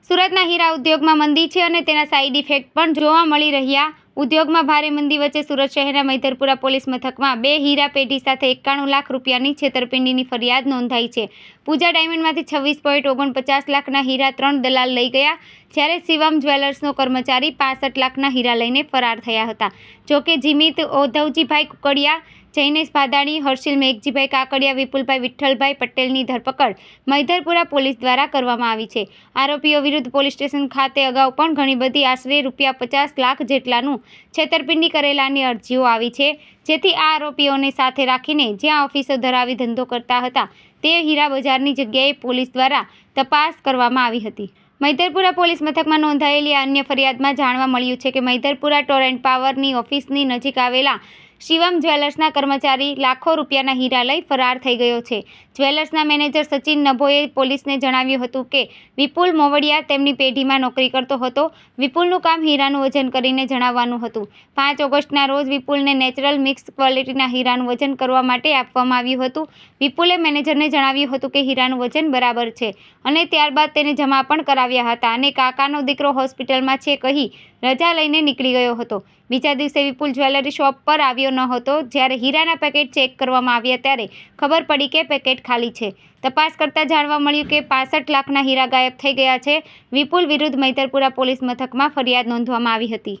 સુરતના હીરા ઉદ્યોગમાં મંદી છે અને તેના સાઇડ ઇફેક્ટ પણ જોવા મળી રહ્યા। ઉદ્યોગમાં ભારે મંદી વચ્ચે સુરત શહેરના મૈધરપુરા પોલીસ મથકમાં 2 હીરા પેઢી સાથે 91 લાખ રૂપિયાની છેતરપિંડીની ફરિયાદ નોંધાઈ છે। પૂજા ડાયમંડમાંથી 26.49 લાખના હીરા 3 દલાલ લઈ ગયા, જ્યારે શિવમ જ્વેલર્સનો કર્મચારી 65 લાખના હીરા લઈને ફરાર થયા હતા। જોકે જીમિત ઓધવજીભાઈ કુકડિયા, જૈનેશ ભાદાણી, હર્ષિલ મેઘજીભાઈ કાકડિયા, વિપુલભાઈ વિઠ્ઠલભાઈ પટેલની ધરપકડ મૈધરપુરા પોલીસ દ્વારા કરવામાં આવી છે। આરોપીઓ વિરુદ્ધ પોલીસ સ્ટેશન ખાતે અગાઉ પણ ઘણી બધી આશરે ₹50 લાખ જેટલાનું છેતરપિંડી કરેલાની અરજીઓ આવી છે, જેથી આ આરોપીઓને સાથે રાખીને જ્યાં ઓફિસો ધરાવી ધંધો કરતા હતા તે હીરા બજારની જગ્યાએ પોલીસ દ્વારા તપાસ કરવામાં આવી હતી। મૈધરપુરા પોલીસ મથકમાં નોંધાયેલી અન્ય ફરિયાદમાં જાણવા મળ્યું છે કે મૈધરપુરા ટોરેન્ટ પાવરની ઓફિસની નજીક આવેલા શિવમ જ્વેલર્સના કર્મચારી લાખો રૂપિયાના હીરા લઈ ફરાર થઈ ગયો છે। જ્વેલર્સના મેનેજર સચિન નભોએ પોલીસને જણાવ્યું હતું કે વિપુલ મોવડિયા તેમની પેઢીમાં નોકરી કરતો હતો। વિપુલનું કામ હીરાનું વજન કરીને જણાવવાનું હતું। 5 ઓગસ્ટના રોજ વિપુલને નેચરલ મિક્સ ક્વોલિટીના હીરાનું વજન કરવા માટે આપવામાં આવ્યું હતું। વિપુલે મેનેજરને જણાવ્યું હતું કે હીરાનું વજન બરાબર છે અને ત્યારબાદ તેને જમા પણ કરાવ્યા હતા અને કાકાનો દીકરો હોસ્પિટલમાં છે કહી રજા લઈને નીકળી ગયો હતો। બીજા દિવસે વિપુલ જ્વેલરી શોપ પર આવ્યો ન હતો। જ્યારે હીરાના પેકેટ ચેક કરવામાં આવ્યા ત્યારે ખબર પડી કે પેકેટ ખાલી છે। તપાસ કરતાં જાણવા મળ્યું કે 65 લાખના હીરા ગાયબ થઈ ગયા છે। વિપુલ વિરુદ્ધ મૈધરપુરા પોલીસ મથકમાં ફરિયાદ નોંધવામાં આવી હતી।